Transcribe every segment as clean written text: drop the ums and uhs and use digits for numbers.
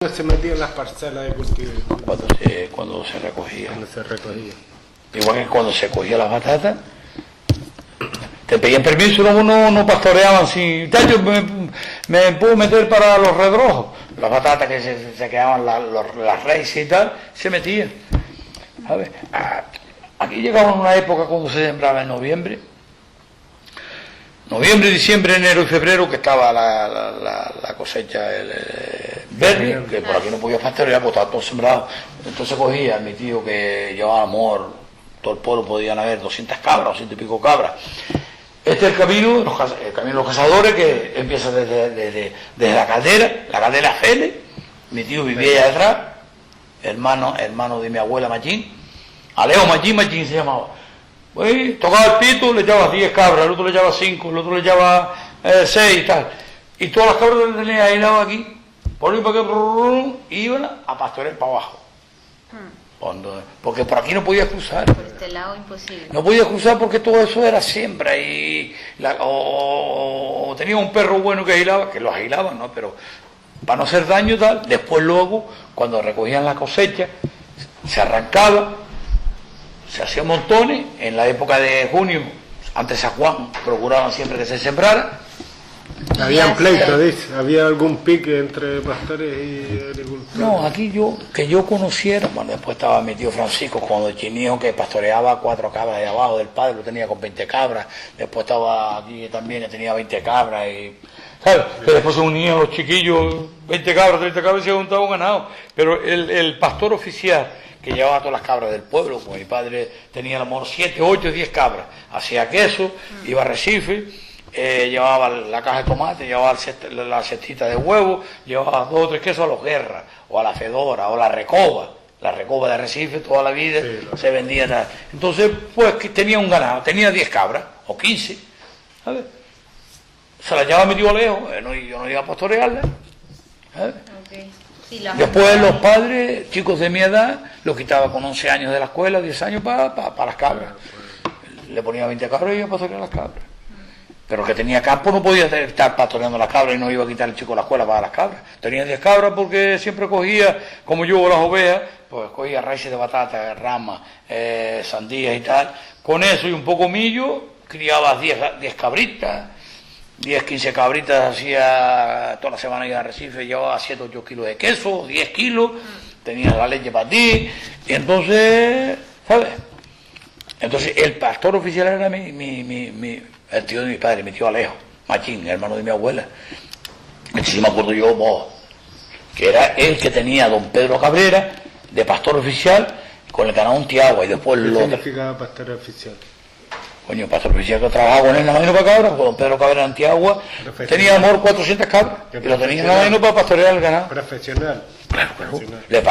Se metía en las parcelas de cultivo. Cuando se recogía. Cuando se recogía. Igual que cuando se cogía las batatas, te pedían permiso, no pastoreaban sin... Yo me puedo meter para los redrojos. Las batatas que se quedaban, las raíces y tal, se metían. ¿Sabes? Aquí llegamos a una época cuando se sembraba en noviembre, diciembre, enero y febrero, que estaba la cosecha verde, que por aquí no podía pastorear, pues estaba todo sembrado. Entonces cogía mi tío que llevaba amor, todo el pueblo podían haber 200 cabras, 200 y pico cabras. Este es el camino de los cazadores, que empieza desde la caldera Fele. Mi tío vivía allá detrás, hermano de mi abuela Machín, Alejo Machín se llamaba. Pues, tocaba el pito, le echaba 10 cabras, el otro le echaba 5, el otro le echaba 6 y tal. Y todas las cabras que tenía aisladas aquí, por ahí para que iban a pastorear para abajo. Porque por aquí no podía cruzar. Por este lado imposible. No podía cruzar porque todo eso era siembra o tenía un perro bueno que agilaba, que los agilaban, ¿no? Pero para no hacer daño y tal. Después luego, cuando recogían la cosecha, se arrancaba, se hacían montones. En la época de junio, antes de San Juan, procuraban siempre que se sembrara. Había pleito, dice. Había algún pique entre pastores y agricultores. No, aquí que yo conociera, bueno, después estaba mi tío Francisco cuando chinío, que pastoreaba 4 cabras de abajo del padre, lo tenía con 20 cabras. Después estaba aquí también, que tenía 20 cabras y... ¿sabes? Que después se unían los chiquillos, 20 cabras, 30 cabras, y se juntaba un ganado. Pero el pastor oficial, que llevaba todas las cabras del pueblo, como mi padre tenía a lo mejor 7, 8, 10 cabras, hacía queso, iba a Recife, llevaba la caja de tomate, llevaba la cestita de huevos, llevaba 2 o 3 quesos a los Guerras, o a la Fedora, o la Recoba de Recife, toda la vida se vendía tal. Entonces, pues tenía un ganado, tenía 10 cabras, o 15, ¿sabes? Se las llevaba mi tío Alejo, yo no iba a pastorearla, ¿sabes? Okay. Sí, después los padres, chicos de mi edad, los quitaba con 11 años de la escuela, 10 años para las cabras. Le ponía 20 cabras y iba a pastorear las cabras. Pero que tenía campo no podía estar pastoreando las cabras y no iba a quitar el chico de la escuela para las cabras. Tenía 10 cabras porque siempre cogía, como yo las ovejas, pues cogía raíces de batata, ramas, sandías y tal. Con eso y un poco millo, criaba 10 cabritas. 10, 15 cabritas, hacía toda la semana iba a Recife, llevaba 7, 8 kilos de queso, 10 kilos, tenía la leche para ti, y entonces, ¿sabes? Entonces el pastor oficial era el tío de mi padre, mi tío Alejo Machín, hermano de mi abuela. Sí me acuerdo yo, que era el que tenía a don Pedro Cabrera, de pastor oficial, con el ganado Antiagua, y después ¿Qué significa pastor oficial? Coño, pastor oficial que trabajaba con él en la Marino para cabras, con don Pedro Cabrera en Antiagua, tenía amor 400 cabras, y lo tenía en la Marino para pastorear el ganado. Profesional. Claro. Le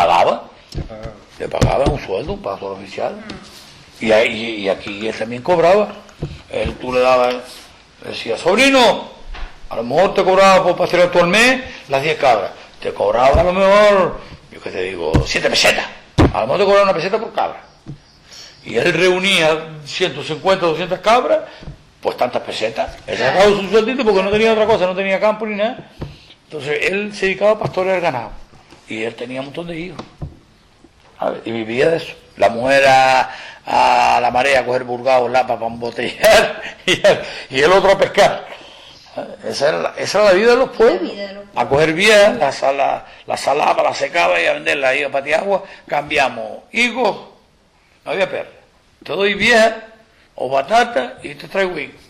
pagaba un sueldo, un pastor oficial. Y aquí él también cobraba. Tú le dabas, le decía, sobrino, a lo mejor te cobraba por pastorear todo el mes las 10 cabras. Te cobraba a lo mejor, yo qué te digo, 7 pesetas. A lo mejor te cobraba 1 peseta por cabra. Y él reunía 150, 200 cabras, pues tantas pesetas. Él sacaba su sueldito porque no tenía otra cosa, no tenía campo ni nada. Entonces él se dedicaba a pastorear el ganado. Y él tenía un montón de hijos. Y vivía de eso. La mujer a la marea a coger burgado, lapa para embotellar y el otro a pescar. Esa era la vida de los pueblos. A coger bien, la salaba, la secaba y a venderla. Iba a Patiagua, cambiamos higos, no había perro. Te doy vieja o batata y te traigo higos.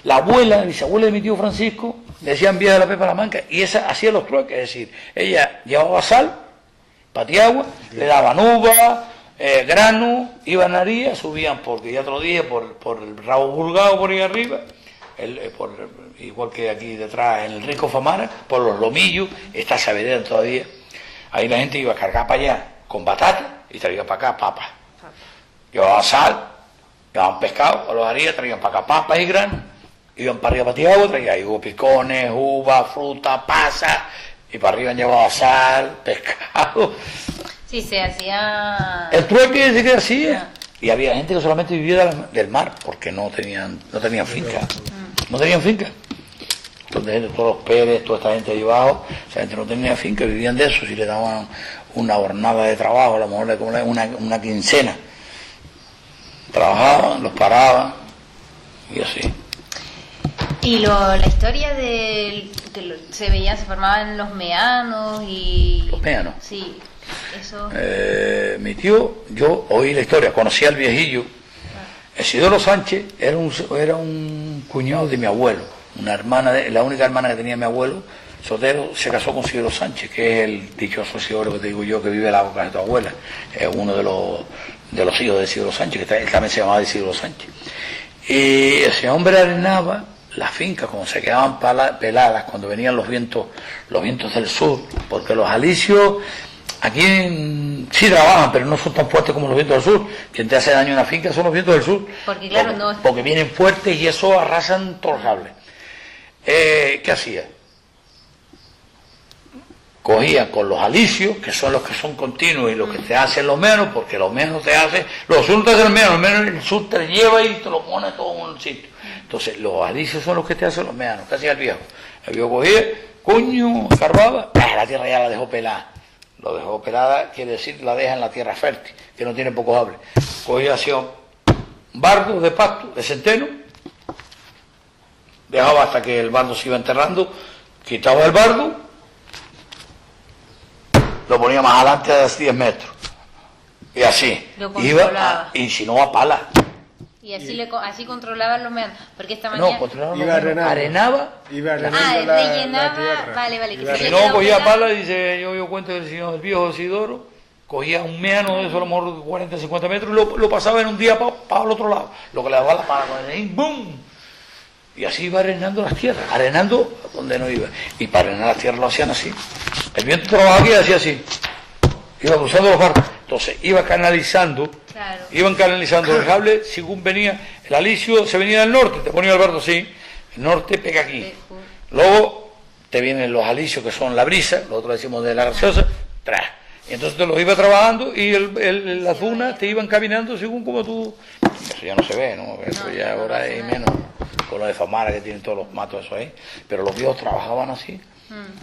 La abuela, bisabuela de mi tío Francisco, le decían vieja de la Pepa la Manca, y esa hacía los trueques, es decir, ella llevaba sal, Patiagua, le daban uva, grano, iban a Aría, subían, porque ya te lo dije, por el rabo burgado por ahí arriba, igual que aquí detrás en el Rico Famara, por los lomillos, está Savedera todavía. Ahí la gente iba a cargar para allá con batata y traía para acá papas. Llevaban sal, llevaban pescado, a los Arías traían para acá papas y granos, iban para arriba para Tiago, traían picones, uva, fruta, pasa, y para arriba llevaba sal, pescado. Sí, se hacía... El trueque se que hacía. Y había gente que solamente vivía del mar, porque no tenían finca. No tenían finca. donde todos los Pérez, toda esta gente ahí abajo, esa gente no tenía finca, vivían de eso, si le daban una jornada de trabajo, a lo mejor una quincena. Trabajaban, los paraban y así. Y la historia de que se formaban los meanos y... Los meanos. Sí, eso... Mi tío, yo oí la historia, conocí al viejillo. Isidoro Sánchez era un cuñado de mi abuelo, la única hermana que tenía mi abuelo, Sotero, se casó con Isidoro Sánchez, que es el dichoso Isidoro que te digo yo, que vive en la boca de tu abuela, es uno de los hijos de Isidoro Sánchez, que él también se llamaba Isidoro Sánchez. Y ese hombre arenaba las fincas, como se quedaban peladas cuando venían los vientos del sur, porque los alisios aquí sí trabajan, pero no son tan fuertes como los vientos del sur. Quien te hace daño en una finca son los vientos del sur, porque claro, porque vienen fuertes y eso arrasan todos los cables. ¿Qué hacía? Cogían con los alisios, que son los que son continuos y los que te hacen los menos, porque los menos te hacen, los sur te hacen los menos, el sur te lleva y te lo pone todo en un sitio. Entonces los alisios son los que te hacen los menos. ¿Qué hacía el viejo? El viejo cogía, coño, escarbaba, la tierra ya la dejó pelada. Lo dejó pelada quiere decir la deja en la tierra fértil, que no tiene poco hable. Cogía hacia un bardo de pasto, de centeno, dejaba hasta que el bardo se iba enterrando, quitaba el bardo, lo ponía más adelante de 10 metros. Y así. Iba y si no a pala. Y así controlaban los meanos. Porque esta mañana... No, controlaba los meanos. Arenaba. Iba arenando rellenaba. la tierra. Vale. Y si no cogía pala, dice, yo cuento del señor del viejo Isidoro, cogía un meano de eso a lo mejor 40, 50 metros y lo pasaba en un día para el otro lado. Lo que le daba la pala con el ¡bum! Y así iba arenando las tierras, arenando donde no iba. Y para arenar las tierras lo hacían así. El viento trabajaba aquí y hacía así. Iba cruzando los barcos. Entonces iban canalizando el cable según venía. El alisio se venía del norte, te ponía el barco así. El norte pega aquí. Luego te vienen los alisios que son la brisa, nosotros decimos de la graciosa, tras. Y entonces te los iba trabajando y las dunas te iban caminando según como tú. Eso ya no se ve, ¿no? Eso ya ahora es menos. Con lo de Famara que tienen todos los matos eso ahí. Pero los viejos trabajaban así.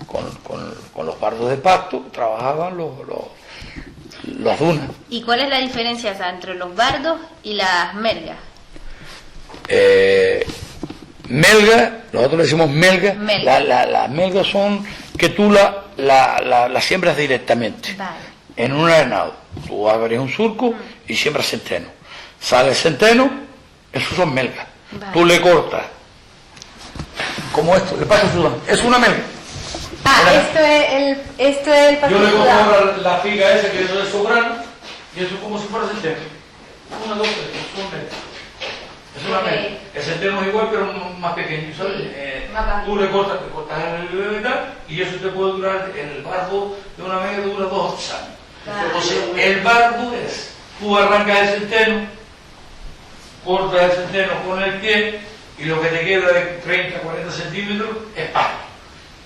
Con los bardos de pasto trabajaban las dunas. ¿Y cuál es la diferencia entre los bardos y las melgas? Melga, nosotros le decimos melga. Las melgas son que tú la siembras directamente. Vale. En un arenado. Tú abres un surco y siembras centeno. Sale el centeno, esos son melgas. Vale. Tú le cortas. Como esto, le pasas sudán. Es una melga. Esto es el Yo le cojo la figa esa que eso es sobrano y eso es como si fuera centeno. 1, 2, 3, es una melga. Es una melga. El centeno es igual pero más pequeño, ¿sabes? Tú le cortas el tal y eso te puede durar, el bardo de una melga dura 2 o 3 años. Entonces el bardo es, tú arrancas el centeno, cortas el centeno con el pie y lo que te queda de 30, 40 centímetros es pasto.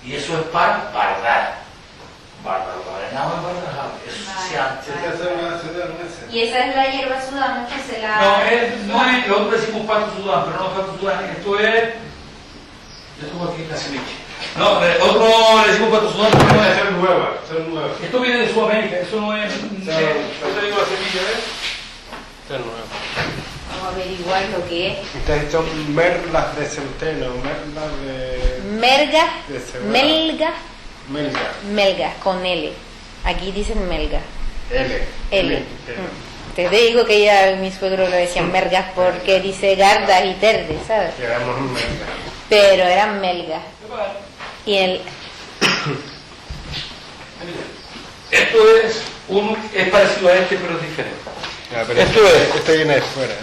Y eso es para bardar. Bardar, arenado y bardar. Eso se hace. Y esa es la hierba sudana que se la... No es, nosotros decimos pasto sudán, pero no pasto sudán. Esto es... Yo tengo aquí la semilla. No, otro le decimos pasto sudán, pero no es... Ser nueva. Esto viene de Sudamérica, eso no es... Yo te digo la semilla, ¿ves? Ser nueva. Vamos a averiguar lo que es. Estas son merlas de centeno, merlas de... Melga, con L. Aquí dicen melga. L. Te digo que ya mi suegro le decían mergas porque dice garda y terde, ¿sabes? Quedamos en merlas. Pero eran melgas. Y Esto es parecido a este, pero es diferente. Esto es. Este viene de fuera.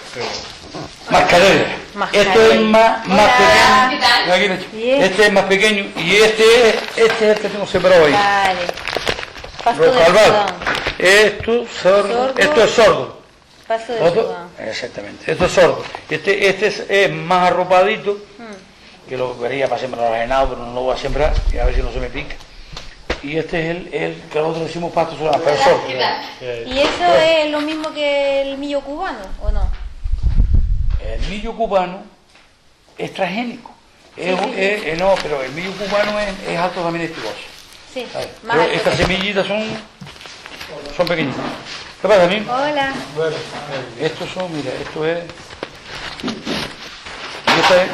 Mascarela. Esto es más pequeño. Aquí, Nacho. Este es más pequeño y este es el que tengo separado ahí. Vale. Pasto de Rocalval. Sudán. Esto es sordo. Pasto de Otro, Sudán. exactamente. Esto es sordo. Este es más arropadito. Que lo quería para sembrar arenado, pero no lo voy a sembrar y a ver si no se me pica. Y este es el que nosotros decimos pasto sudán, pero sordo. ¿Y eso es lo mismo que el millo cubano o no? El millo cubano es transgénico. No, pero el millo cubano es alto también estigoso. Sí, ¿Sabes? más Pero alto. estas semillitas son pequeñitas. ¿Qué pasa, Nin? Hola. Bueno, Estos son, mira, esto es...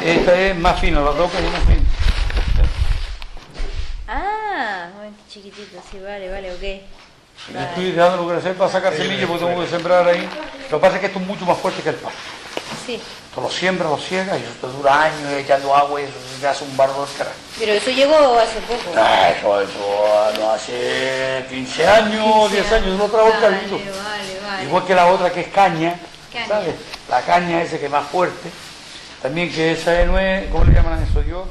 Esta es más fina, la roca es más fina. Ah, bueno, chiquitito, sí, vale, ok. Yo estoy dejándolo crecer para sacar semillas porque tengo que sembrar ahí. Lo que pasa es que esto es mucho más fuerte que el pasto. Sí, Esto lo siembra, lo ciega y eso te dura años echando agua y eso te hace un barro del carajo. pero eso llegó hace poco. Eso no hace 15 años, 10 años, no trabajo Vale. el Igual que la otra que es caña, Caña. ¿sabes? La caña ese que es más fuerte. También que esa no es, ¿cómo le llaman eso yo?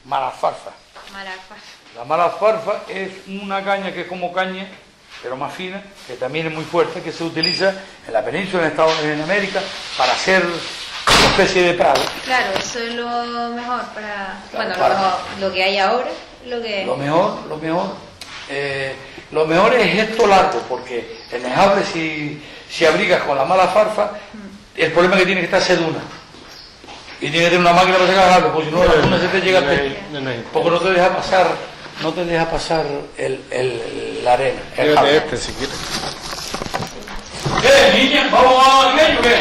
Malafarfa. Marapa. La malafarfa es una caña que es como caña, pero más fina, que también es muy fuerte, que se utiliza en la península, en América, para hacer una especie de prado. Claro, eso es lo mejor para... Claro, bueno, para- lo que hay ahora, lo que... Lo mejor es esto largo, porque el nejable si abrigas con la malafarfa, el problema es que tiene que estar seduna. Y tiene que tener una máquina para sacar el árbol, porque si no la seduna se te llega al techo. Porque no te deja pasar la arena. El llévate jable. este si quieres. ¿Qué, niña? ¿Vamos a aquello o qué?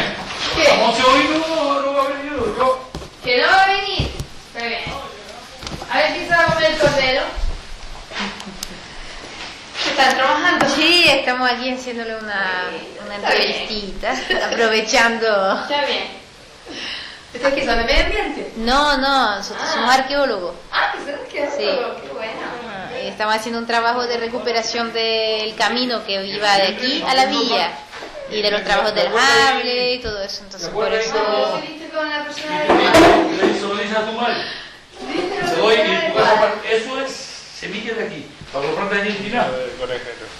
¿Qué? Vamos a oír, no va a venir yo. ¿Que no va a venir? Está bien. A ver si se va a comer el cordero. ¿Están trabajando? Sí, estamos aquí haciéndole una entrevistita, aprovechando... Está bien. ¿Ustedes que son de medio ambiente? No, nosotros somos arqueólogos. Ah, que son arqueólogos. Sí. Qué bueno. Estamos haciendo un trabajo de recuperación del camino que iba de aquí a la villa y de los trabajos del Hable y todo eso. Entonces, por eso... ¿Cómo saliste con la persona de Le dice a tu madre. Se doy y tú vas a comprar- Eso es semilla de aquí. Para que lo plantas entinado.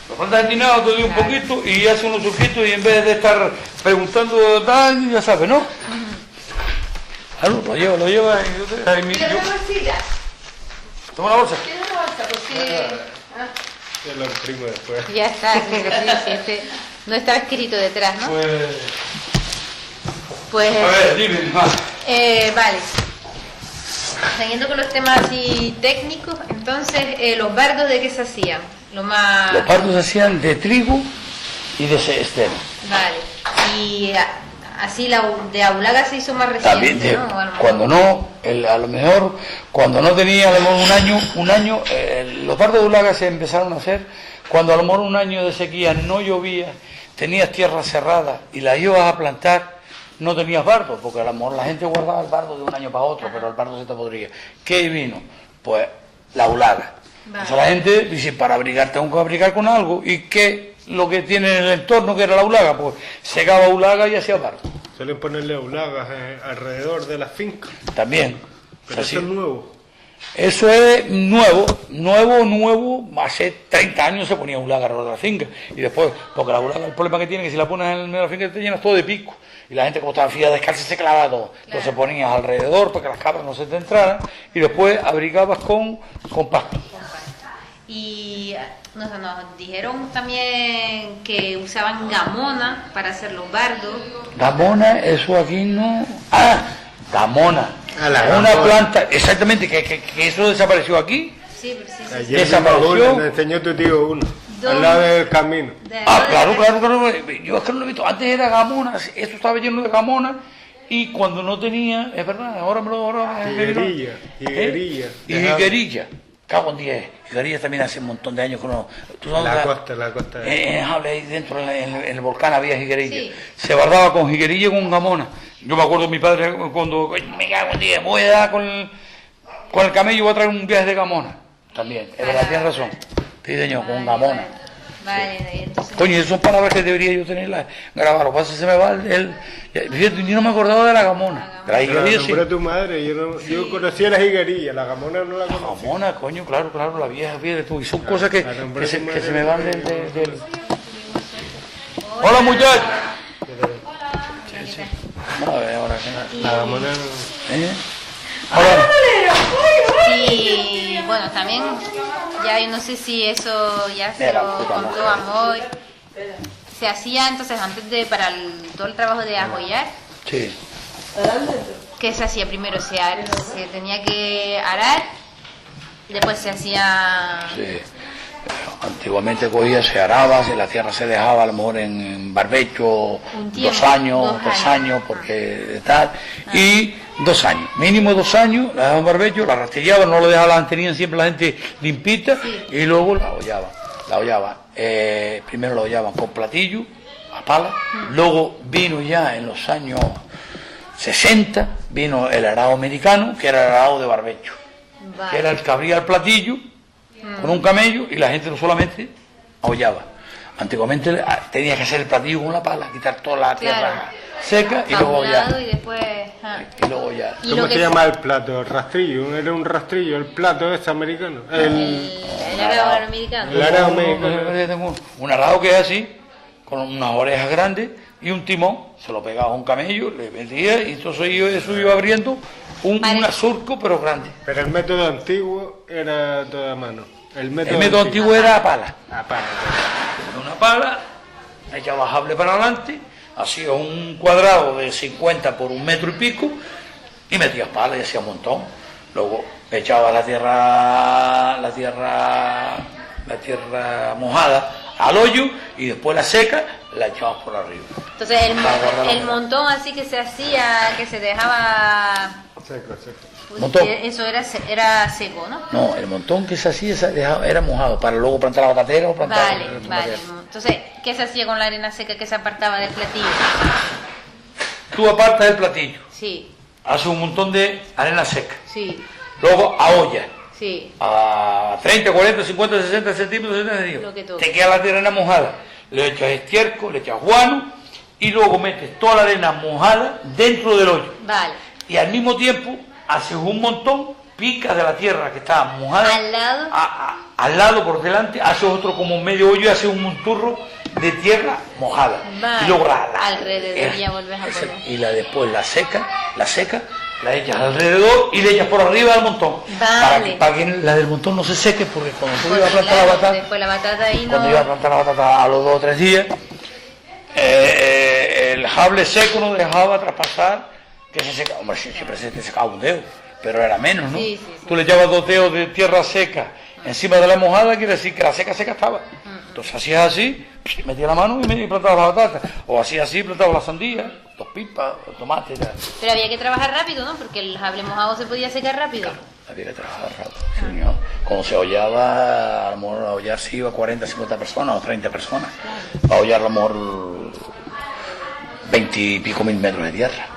Lo plantas entinado, te doy un poquito y hace unos surquitos y en vez de estar preguntando tal, ya sabes, ¿no? Claro, lo lleva y yo te... ahí mi- ¿Quieres yo- una bolsita? Toma la bolsa. ¿Quieres una bolsa? Pues sí. Ah, Yo lo imprimo después. Ya está, no estaba escrito detrás, ¿no? Pues, A ver, dime, más. vale. Siguiendo con los temas así técnicos, entonces, los bardos de qué se hacían? Lo más... Los partos se hacían de trigo y de esteno. Vale. Y así la de Aulaga se hizo más También, reciente, ¿no? O a lo mejor- cuando no, a lo mejor, cuando no tenía a lo mejor un año, los partos de Ulaga se empezaron a hacer cuando a lo mejor un año de sequía no llovía, tenías tierra cerrada y la ibas a plantar, no tenías bardo, porque a lo mejor la gente guardaba el bardo de un año para otro, pero el bardo se te podría. ¿Qué vino? Pues la Ulaga. Vale. O sea, la gente dice, para abrigar tengo que abrigar con algo, ¿y qué lo que tiene en el entorno que era la Ulaga? Pues secaba Ulaga y hacía bardo. Suelen ponerle aulagas alrededor de las fincas. También. Pero Así. eso es nuevo. Eso es nuevo, hace 30 años se ponía Ulaga alrededor de la finca. Y después, porque la Ulaga, el problema que tiene es que si la pones en el medio de la finca te llenas todo de pico. Y la gente como estaba fija descalza se clavaba todo. Entonces ponías alrededor para que las cabras no se te entraran y después abrigabas con pasto. Y nos dijeron también que usaban gamona para hacer los bardos. Gamona, eso aquí no... ¡Ah! Gamona. Ah, la Una gamona. planta, exactamente, que eso desapareció aquí. Sí, pero sí. Ayer Desapareció. vimos una, me enseñó tu tío uno. ¿Dónde? Al lado del camino. Ah, claro. Yo es que no lo he visto. Antes era gamona, esto estaba lleno de gamona y cuando no tenía, es verdad, ahora me vino- Higuerilla, higuerilla. Y higuerilla. Cago en 10. Higuerilla también hace un montón de años que no. ¿Tú sabes La costa. en Jable, ahí dentro, en el volcán había higuerilla. Sí. Se guardaba con higuerilla y con gamona. Yo me acuerdo de mi padre cuando, me cago en 10, voy a dar con el camello, voy a traer un viaje de gamona. También, es verdad, tienes razón. Sí, señor, con gamona. Vale, entonces... Coño, esas son palabras que debería yo tenerlas grabadas. Lo que pasa es que se me va fíjate, yo no me acordaba de la gamona. De la higuerilla sí. Nombró tu madre. Yo conocía las higuerillas. La gamona no la conocía. Gamona, coño, claro, la vieja, fíjate tú. Y son cosas que se me van del... Hola, muchachos. Vamos a ver ahora. La gamona ¿Eh? Hola. Y bueno, también, ya yo no sé si eso ya se Mira, lo puta contó madre. Amoy. Se hacía entonces antes de, para todo el trabajo de agollar, Sí. ¿Qué se hacía primero? Se tenía que arar, y después se hacía... Sí. Antiguamente cogía, se araba, la tierra se dejaba a lo mejor en barbecho Un tiempo, 2 años, dos 3 años. años, porque tal, y 2 años, mínimo 2 años, la dejaban en barbecho, la rastrillaban, no lo dejaban, tenían siempre la gente limpita, Sí. y luego la hollaban. Primero la hollaban con platillo, a pala, luego vino ya en los años 60, vino el arado americano, que era el arado de barbecho, que era el que abría el platillo con un camello y la gente no solamente hollaba. Antiguamente tenía que hacer el platillo con la pala, quitar toda la tierra Claro. seca y a luego un hollar. lado y después... Y luego hollar. Y ¿Cómo lo se que llama el plato? ¿Rastrillo? ¿Era un rastrillo? ¿El plato es americano? el arado americano. El arado americano. Yo tengo un arado que es así, con unas orejas grandes y un timón, se lo pegaba a un camello, le metía y entonces eso iba abriendo un surco pero grande. Pero el método antiguo era toda mano. El El método antiguo era a pala. A pala. Una pala, echaba sable para adelante, hacía un cuadrado de 50 por 1 metro y pico y metías pala y hacía un montón. Luego echaba la tierra mojada al hoyo y después la seca la echabas por arriba. Entonces Para guardar la el humedad. montón así que se hacía, que se dejaba... Seco, seco. Montón. Eso era seco, ¿no? No, el montón que se hacía era mojado para luego plantar la batatera o plantar Vale, el vale. tomate. Entonces, ¿qué se hacía con la arena seca que se apartaba del platillo? Tú apartas el platillo, Sí, haces un montón de arena seca, sí, luego a olla, sí. a 30, 40, 50, 60 centímetros, 70 Lo que centímetros. toque. Te queda la arena mojada, le echas estiércol, le echas guano y luego metes toda la arena mojada dentro del hoyo. Vale. Y al mismo tiempo haces un montón, picas de la tierra que está mojada Al lado. al lado por delante, haces otro como medio hoyo y haces un monturro de tierra mojada. Vale. Y luego Alrededor ya vuelves a poner. y después la seca, la echas alrededor y le echas por arriba del montón. Vale. Para que la del montón no se seque, porque cuando tú Porque ibas a plantar claro, la batata, después la batata ahí no... cuando ibas a plantar la batata a los 2 o 3 días, el jable seco no dejaba traspasar que se secaba. Hombre, siempre se te secaba un dedo, pero era menos, ¿no? Sí, sí, sí. Tú le echabas 2 dedos de tierra seca encima de la mojada, quiere decir que la seca estaba. Entonces hacías así, metías la mano y plantabas la batata. O hacías así, plantabas la sandía, 2 pipas, tomates. Pero había que trabajar rápido, ¿no? Porque el jable mojado se podía secar rápido. Había que trabajar rápido, señor. Cuando se hollaba, a lo mejor a hollar se iba 40, 50 personas o 30 personas. A hollar a lo mejor 20 y pico mil metros de tierra.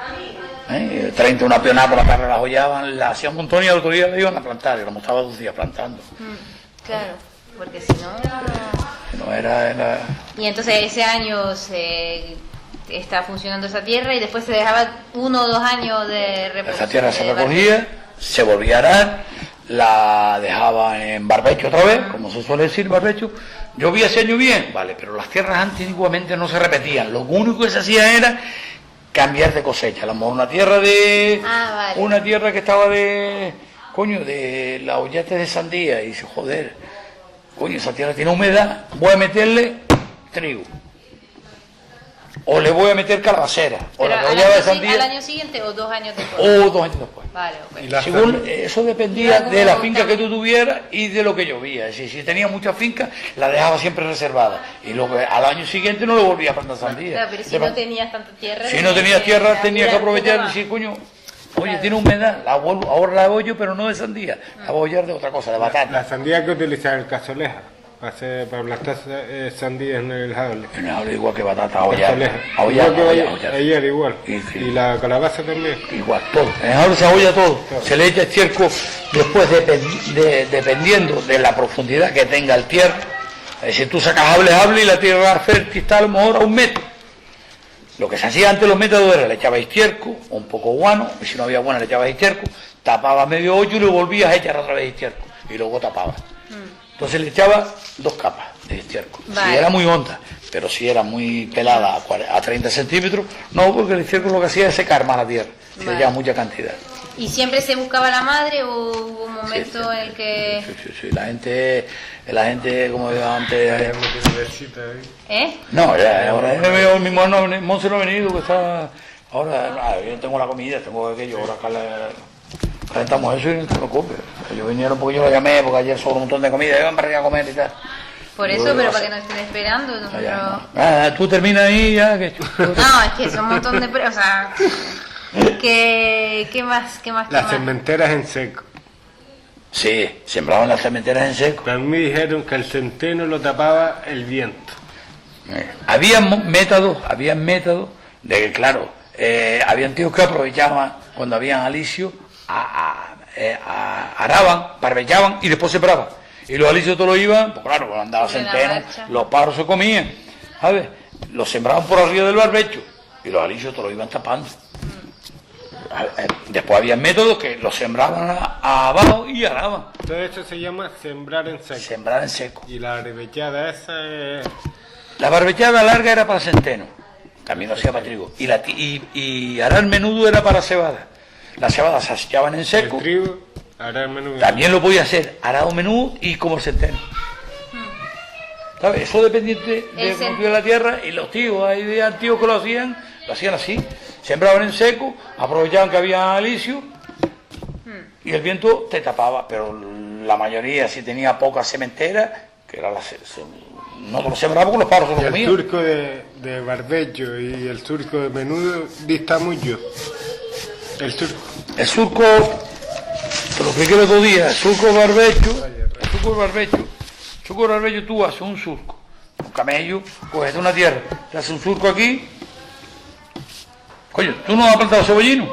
30 una pionada por la tarde las hollaban, la hacían un montón y al otro día la iban a plantar. Y lo estaba 2 días plantando. Claro, porque si no... No era... Y entonces ese año se está funcionando esa tierra y después se dejaba 1 o 2 años de reposo. Esa tierra se de recogía, se volvía a arar, la dejaba en barbecho otra vez, como se suele decir, barbecho. Llovía ese año bien, vale, pero las tierras antiguamente no se repetían. Lo único que se hacía era cambiar de cosecha. A lo mejor una tierra vale. una tierra que estaba de la hollete de sandía, y dice, joder, coño, esa tierra tiene humedad, voy a meterle trigo. O le voy a meter calabacera, o Pero la que al hollaba de año, sandía, al año siguiente o 2 años después. o 2 años después. Vale, ok. Y la Según sandía. eso dependía Iba de la como finca que tú tuvieras y de lo que llovía. Es decir, si tenía mucha finca, la dejaba siempre reservada. Y luego al año siguiente no le volvía a plantar sandía. Claro, pero si no tenías tanta tierra... Si no tenías tierra, tenías que aprovechar y y decir, coño, oye, tiene humedad, ahora la hollo, pero no de sandía. La voy a hollar de otra cosa, de La batata. sandía que utilizaba el cazoleja para aplastar sandías en el jable. Y no hablo igual que batata, a hollar. Cazoleja. A hollar, Igual a que hollar, a hollar. ayer igual. Sí, sí. Y la calabaza también. Igual, todo. En el jable se olla todo. Se le echa estiércol después dependiendo de la profundidad que tenga el tierra. Es decir, tú sacas jable y la tierra fértil está a lo mejor a 1 metro. Lo que se hacía antes los métodos era le echabas estiércol, o un poco guano, y si no había guano le echabas estiércol, tapabas medio hoyo y le volvías a echar otra vez estiércol. Y luego tapabas. Entonces le echabas 2 capas de estiércol. Vale. Si era muy honda, pero si era muy pelada a 30 centímetros, no, porque el estiércol lo que hacía es secar más la tierra. Se le Vale. echaba mucha cantidad. ¿Y siempre se buscaba la madre o hubo un momento en el que... Sí. La gente como yo antes... Tenemos que universita ahí. ¿Eh? No, ya, ahora el mismo Monse no ha venido, que está Ahora, yo tengo la comida, tengo aquello, ahora acá calentamos eso y no te preocupes. Ellos vinieron porque yo lo llamé, porque ayer sobró un montón de comida, iban para ir a comer y tal. Por eso, Luego pero lo para que hace. no estén esperando, nosotros... Tú terminas ahí ya. Que... No, es que son un montón de... O sea, ¿qué más? Las cementeras en seco. Sí, sembraban las cementeras en seco. A mí me dijeron que el centeno lo tapaba el viento. Había métodos de que, claro, habían tíos que aprovechaban cuando habían alicio, araban, barbechaban y después sembraban. Y los alicios todos lo iban, pues claro, cuando andaba Sobre la centeno, marcha. los pájaros se comían, ¿sabes? Los sembraban por arriba del barbecho y los alicios todos lo iban tapando. Después había métodos que los sembraban abajo y araban. Todo eso se llama sembrar en seco. Sembrar en seco. Y la arrebechada esa es... La barbechada larga era para centeno, también lo hacía para trigo. Y arar menudo era para cebada. Las cebadas se echaban en seco. El trigo, ahora el menú. También lo podía hacer arado menudo y como el centeno. ¿Sabes? Eso dependiente de cómo estuviera la tierra. Y los tíos, había tíos que lo hacían así. Sembraban en seco, aprovechaban que había alicio y el viento te tapaba. Pero la mayoría, si tenía poca sementera, que era no lo sembraba porque los pájaros se Y lo el comían. surco de barbecho y el surco de menudo dista mucho. El surco. El surco, te lo expliqué el otro día, el surco de barbecho, tú haces un surco, un camello, coges una tierra, te haces un surco aquí. Coño, ¿tú no has plantado cebollino?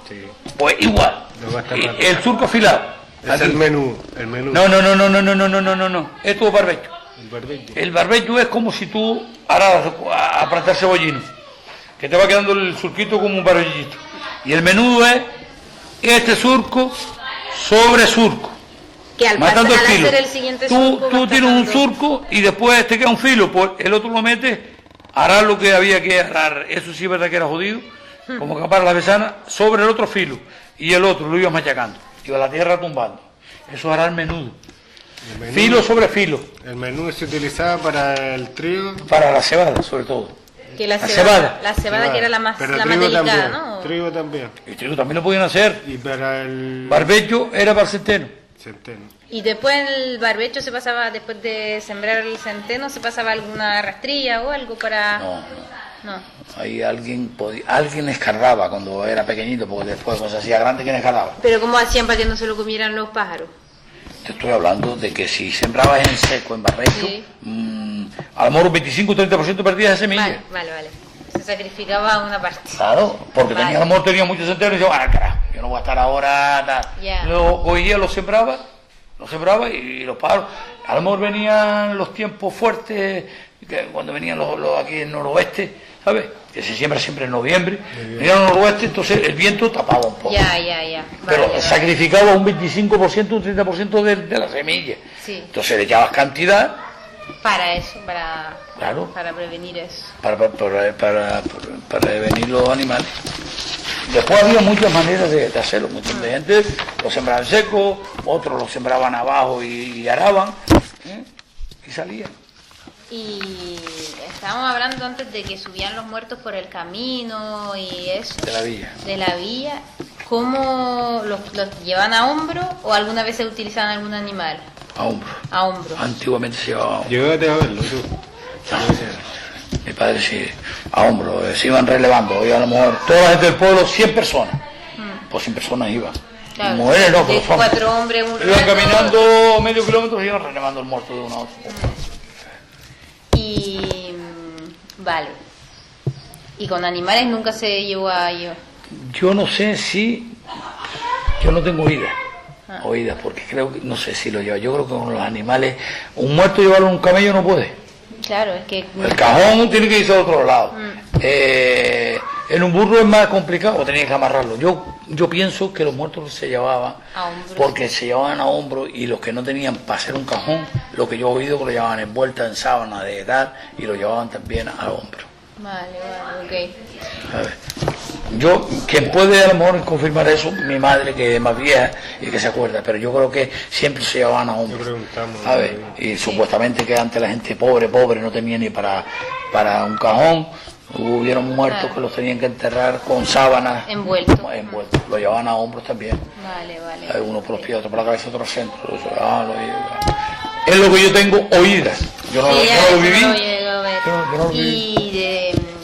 Sí. Pues igual, Lo vas a tapar. el surco afilado. Es aquí. el menú. El menú. No, esto es barbecho. El barbecho. El barbecho es como si tú araras a plantar cebollino, que te va quedando el surquito como un barbellito. Y el menudo es este surco sobre surco, Que al matando el filo. hacer el siguiente Tú surco vas tienes un tapando. surco y después te queda un filo, pues el otro lo metes, arar lo que había que arar. Eso sí es verdad que era jodido, como capar la besana sobre el otro filo. Y el otro lo ibas machacando, iba la tierra tumbando. Eso es arar menudo. El menú- Filo sobre filo, El menú se utilizaba para el trigo. para la cebada sobre todo. Que la La cebada, cebada. que era la más Pero delicada, también. ¿no? Trigo también. Y trigo también lo podían hacer. Y para el Barbecho era para el centeno. centeno. Y después el barbecho se pasaba, después de sembrar el centeno, se pasaba alguna rastrilla o algo para... No. No. Ahí alguien escarbaba cuando era pequeñito, porque después cuando se hacía grande, ¿quién escarbaba? Pero ¿cómo hacían para que no se lo comieran los pájaros? Te estoy hablando de que si sembrabas en seco, en barbecho, Sí. a lo mejor un 25-30% perdías de semilla. Vale. Se sacrificaba una parte. Claro, porque Vale. a lo mejor tenía muchos centenos y decía, ah, carajo, yo no voy a estar ahora, tal. Ya. Luego cogía, lo sembraba y los pájaros. A lo mejor venían los tiempos fuertes, que cuando venían los aquí en noroeste, ¿sabes? Que se siembra siempre en noviembre. Venían al noroeste, entonces el viento tapaba un poco. Ya. Pero Vale. sacrificaba un 25%, un 30% de la semilla. Sí. Entonces le echabas cantidad, Para eso, para prevenir eso. para prevenir los animales. Después había muchas maneras de hacerlo. Mucha gente lo sembraba en seco, otros lo sembraban abajo y araban, y salían. Y estábamos hablando antes de que subían los muertos por el camino y eso. De la villa. De la villa. ¿Cómo los llevan a hombro o alguna vez se utilizaban algún animal? A hombro. A hombro. Antiguamente se llevaba a hombro. Llegate a verlo tú. Mi padre sí, a hombro, se iban relevando. Y a lo mejor toda la gente del pueblo, 100 personas. Pues 100 personas iban. Claro, Mujeres no, de pero son. 4 hombres, un Iban rato. caminando medio kilómetro y iban relevando el muerto de uno a otro. Y vale. Y con animales nunca se llevó a ellos. Yo no sé si. Yo no tengo oídas, porque creo que. No sé si lo lleva. Yo creo que con los animales. Un muerto llevarlo en un camello no puede. Claro, es que El cajón tiene que irse a otro lado. En un burro es más complicado, o tenía que amarrarlo. Yo pienso que los muertos se llevaban A hombro. porque se llevaban a hombro y los que no tenían para hacer un cajón, lo que yo he oído que lo llevaban envuelta en sábana de edad y lo llevaban también a hombro. Vale, ok. A ver. Yo, quien puede a lo mejor confirmar eso, mi madre que es más vieja y que se acuerda, pero yo creo que siempre se llevaban a hombro. Yo preguntamos. A ver, y supuestamente que antes la gente pobre no tenía ni para un cajón, Hubieron muertos que los tenían que enterrar con sábanas Envueltos. envueltos. Lo llevaban a hombros también. Vale, vale. Hay uno por los pies, otro por la cabeza, otro al centro. Es lo que yo tengo oídas. Yo no, Sí, ya, no lo eso viví. no lo llego a ver. Yo no lo viví. Y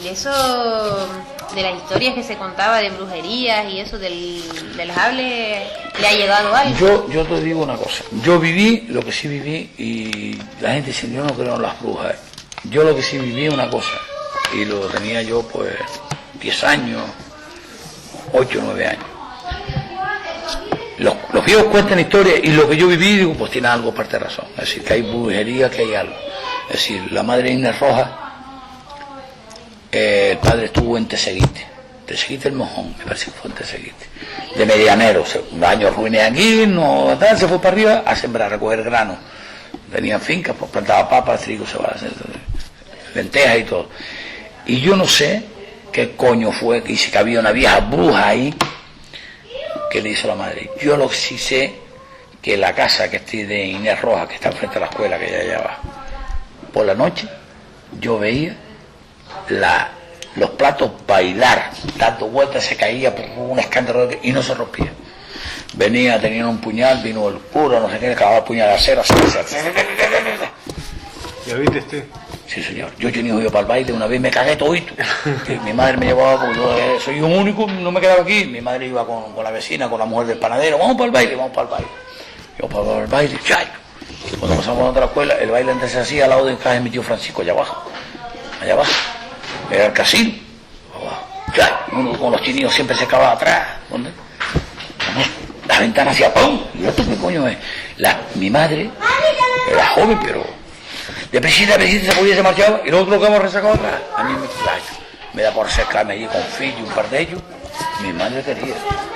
de eso, de las historias que se contaba de brujerías y eso del hable, ¿le ha llegado algo? Yo te digo una cosa. Yo viví lo que sí viví y la gente dice, yo no creo en las brujas. Yo lo que sí viví es una cosa. Y lo tenía yo pues 10 años, 8, 9 años. Los viejos cuentan historias y lo que yo viví, digo, pues tiene algo parte de razón. Es decir, que hay brujería, que hay algo. Es decir, la madre Inés Rojas, el padre estuvo en Teseguite el Mojón, me parece que fue en Teseguite, de medianero, un año ruiné aquí, no, tal, se fue para arriba a sembrar, a recoger grano. Tenían fincas, pues plantaba papas, trigo, cebada, lentejas y todo. Y yo no sé qué coño fue, que dice que había una vieja bruja ahí, que le hizo la madre. Yo lo que sí sé, que la casa que estoy de Inés Rojas, que está enfrente de la escuela, que ya allá va, por la noche, yo veía los platos bailar, dando vueltas, se caía por un escándalo y no se rompía. Tenían un puñal, vino el cura, no sé qué, le clavaba el puñal de acero, ¿Ya viste usted? Sí, señor. Yo tenía ido para el baile, una vez me cagué todito. Mi madre me llevaba, porque yo soy un único, no me quedaba aquí. Mi madre iba con la vecina, con la mujer del panadero, vamos para el baile. Yo para el baile, chayo. Cuando pasamos a otra escuela, el baile antes se hacía al lado de casa de mi tío Francisco, allá abajo. Era el casino. Chayo. Uno con los chininos siempre se acababa atrás. ¿Dónde? La ventana hacía ¡pum! ¿Y esto qué coño es? Mi madre era joven, pero de presita se podía, se marchaba, y nosotros lo que hemos resacado atrás. A mí me da por acercarme allí con Fillo y un par de ellos. Mi madre quería.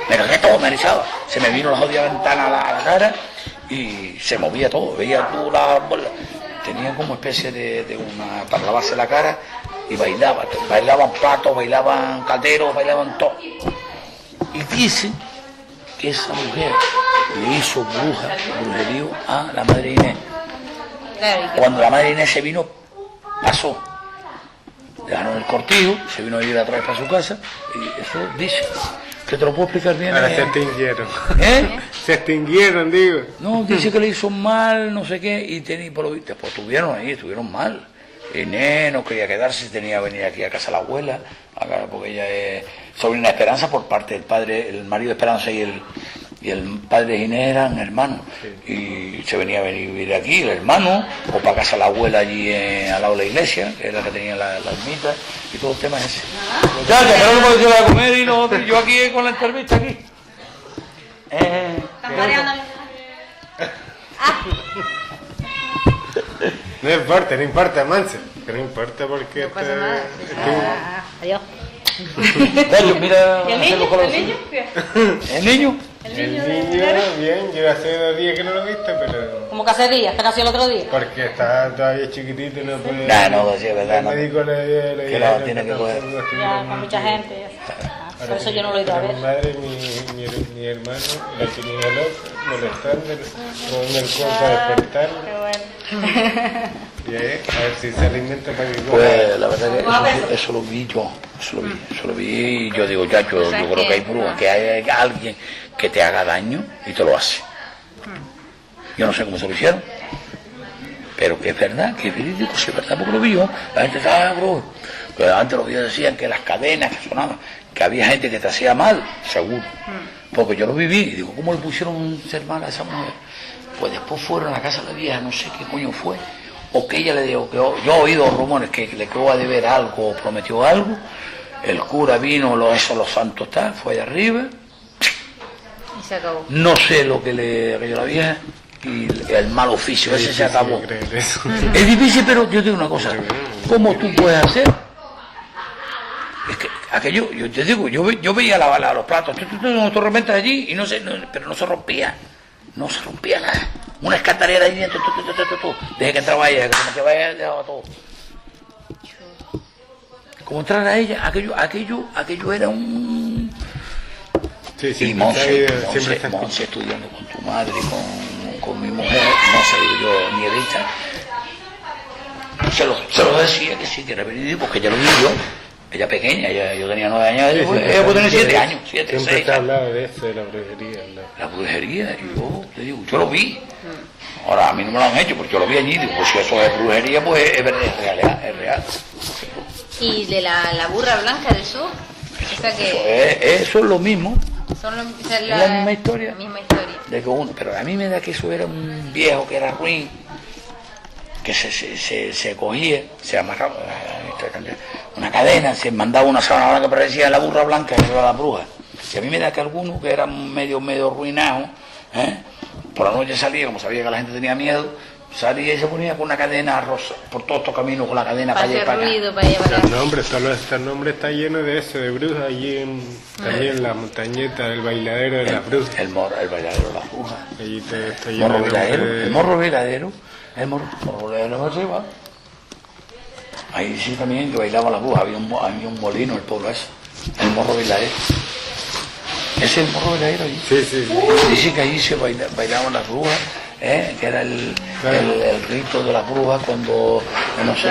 Me cagué todo, me erizaba. Se me vino la jodida ventana a la cara y se movía todo. Veía tú tenían como especie de una, para lavarse la cara, y bailaban platos, bailaban calderos, bailaban todo. Y dice que esa mujer le hizo brujerío a la madre Inés. Claro, Cuando la madre Inés se vino, pasó. Dejaron el cortijo, se vino a vivir otra vez para su casa, y eso dice. ¿Que te lo puedo explicar bien? Ahora se extinguieron. ¿Eh? Se extinguieron, digo. No, dice que le hizo mal, no sé qué, y después estuvieron mal. Inés no quería quedarse, tenía que venir aquí a casa de la abuela, acá, porque ella es sobrina de Esperanza por parte del padre, el marido de Esperanza y el padre de Inés eran hermanos. Sí. Y se venía a vivir aquí, el hermano, o para casa de la abuela allí al lado de la iglesia, que era la que tenía la ermita, y todo el tema es ese. Ya, que no me a comer y yo aquí con la entrevista aquí. ¿Estás mareando? No importa, Manse. Que no importa porque... No pasa nada. Adiós. Mira, ¿Y el niño? ¿El niño? ¿Qué? ¿El niño? El niño, bien, yo hace 2 días que no lo he visto, pero... ¿Cómo que hace días? ¿Te nació el otro día? Porque está todavía chiquitito y no puede... No, sí, es verdad. El médico le que dijeron lo tiene que coger. Ya, con mucha gente. Por eso yo no lo he ido a ver. Mi madre y mi hermano la tenía loca, molestando, con el cuerpo a despertar. Qué bueno. Y ahí, a ver si se alimenta para que coma. Pues la verdad que eso lo vi yo, eso lo vi y yo digo, yo creo que hay brujas, que hay alguien que te haga daño y te lo hace. Yo no sé cómo se lo hicieron, pero que es verdad, que es verídico, sí es verdad, porque lo vi yo. La gente estaba bruja. Pero antes los vídeos decían que las cadenas que sonaban, que había gente que te hacía mal, seguro. Porque yo lo viví y digo, ¿cómo le pusieron ser mal a esa mujer? Pues después fueron a la casa de la vieja, no sé qué coño fue, o que ella le dijo, que yo he oído rumores que le quedó a deber algo o prometió algo, el cura vino, los santos fue de arriba, Y se acabó. no sé lo que le cayó a la vieja, y el mal oficio ese se acabó. Es difícil, pero yo te digo una cosa, ¿cómo tú puedes hacer? Es que aquello, yo te digo, yo veía los platos, nos tormentas allí y pero no se rompía nada. Una escatarera ahí dentro, desde que entraba ella, que se metía ella, dejaba todo. Como entrar a ella, aquello era un... Sí, y Monse estudiando con tu madre, con mi mujer, no sé, yo ni he dicho. Se lo decía que sí, que era verídico, porque ya lo vi yo. Ella pequeña, yo tenía 9 años, ella puede tener 7 años, 7, Siempre 6 se ha años. hablado de eso, de la brujería. ¿No? La brujería, y yo te digo, yo lo vi. Ahora a mí no me lo han hecho, porque yo lo vi allí, digo, pues si eso es brujería, pues es real, es real. Y de la burra blanca del sur, esa que Eso es lo mismo, son esa es la misma historia. La misma historia. de que uno, pero a mí me da que eso era un viejo que era ruin, que se cogía, se amarraba una cadena, se mandaba una sábana que parecía la burra blanca, que era la bruja. Y a mí me da que alguno que era medio ruinado, por la noche salía, como sabía que la gente tenía miedo, salía y se ponía con una cadena rosa, por todos estos caminos con la cadena para allá y para acá. Ruido, para allá, para El acá. nombre, solo este nombre está lleno de eso, de brujas, allí también en la montañeta, el bailadero de las brujas. El bailadero de las brujas. Allí todo está lleno de El morro bailadero arriba. Ahí sí también que bailaba la bruja, había un molino en el pueblo ese, el morro bailadero. Ese es el morro bailadero allí. Sí. Dice que allí se bailaban las brujas, que era el rito de las brujas cuando no sé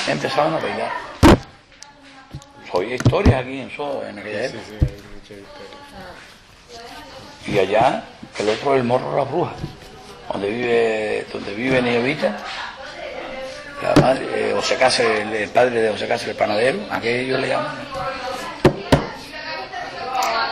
qué, empezaban a bailar. Oye historias aquí en aquella época. Sí, hay mucha historia. Y allá, el otro es el morro de las brujas, donde vive Nievita, la madre, José Cáceres, el padre de José Cáceres, el panadero, a que ellos le llaman.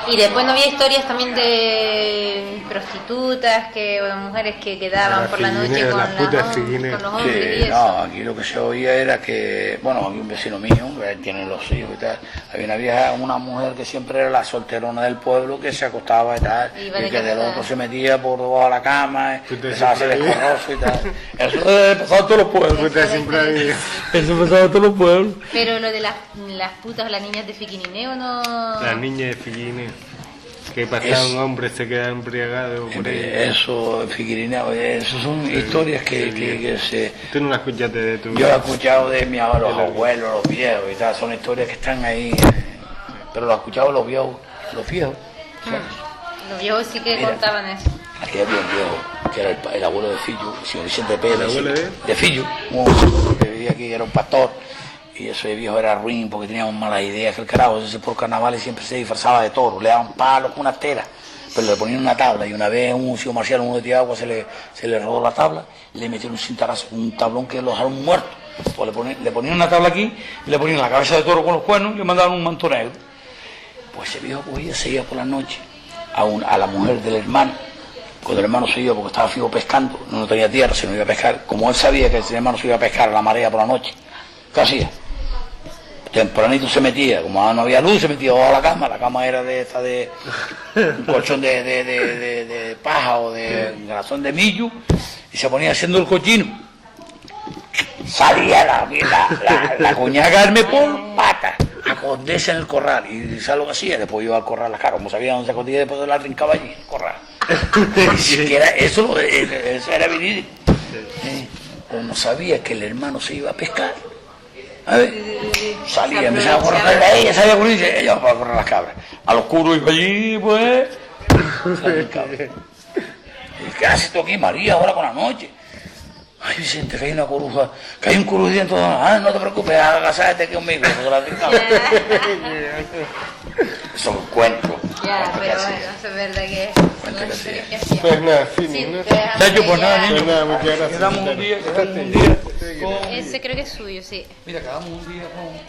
Y después no había historias también de prostitutas, o mujeres que quedaban por la noche con, las putas con figuineras. los hombres y Sí, eso. no, aquí lo que se oía era que, bueno, había un vecino mío, que tiene los hijos y tal, había una vieja, una mujer que siempre era la solterona del pueblo, que se acostaba y tal, Iba y de que del casada. otro se metía por debajo de la cama, Puta empezaba a hacer siempre escorroso y tal. Eso pasaba en todos los pueblos. Puta siempre ha habido. Eso pasaba en todos los pueblos. Pero lo de las putas o las niñas de Fiquinineo no... Las niñas de Figuines, que pasaban hombres, se quedaban embriagados por ahí. Eso, Figuirina, eso son historias que se... Tú no las escuchaste de tu Yo he escuchado de mis abuelos, los abuelos, los viejos y tal, son historias que están ahí, pero lo he escuchado los viejos, ¿sabes? Los viejos sí que Mira. contaban eso. Aquí había un viejo, que era el abuelo de Fillo, el señor Vicente Pérez. ¿El abuelo de Fillo, un que vivía aquí, era un pastor, y ese viejo era ruin porque teníamos malas ideas, que el carajo, entonces por carnavales siempre se disfrazaba de toro, le daban palos con una tela, pero le ponían una tabla, y una vez un ciego marcial, uno de Tiagua, se le rodó la tabla, y le metieron un cintarazo, un tablón que lo dejaron muerto. Pues le ponían una tabla aquí, y le ponían la cabeza de toro con los cuernos, y le mandaban un manto negro. Pues ese viejo cogía, se iba por la noche a la mujer del hermano, cuando el hermano se iba porque estaba fijo pescando, no tenía tierra, se no iba a pescar, como él sabía que el hermano se iba a pescar a la marea por la noche, ¿qué hacía? Tempranito se metía, como no había luz, se metía bajo la cama era de un colchón de paja o de grazón de millo, y se ponía haciendo el cochino. Salía la cuñada Carmen por pata, a esconderse en el corral, y ¿sabes lo que hacía? Después iba al corral, la cara, como sabía dónde se escondía, después de la rincaba allí, el corral. Ni siquiera eso era verídico. Como sabía que el hermano se iba a pescar, a ver, salía, empezaba a correr, ella salía con ella para correr las cabras. A los curos iba allí, pues. ¿Y qué haces tú aquí, María, ahora con la noche? Ay, Vicente, que hay una coruja, que hay un coruja dentro. Ah, no te preocupes, agásate aquí conmigo. Son cuentos. Ya, pero bueno, eso es verdad que Cuenta son que historias sí. que hacían. Pues nada, Sí, Fini, ¿no? te dejamos Chacho, pues nada, ya. niño. Pues nada, muchas gracias. Quedamos un día con... Ese creo que es suyo, sí. Mira, quedamos un día con...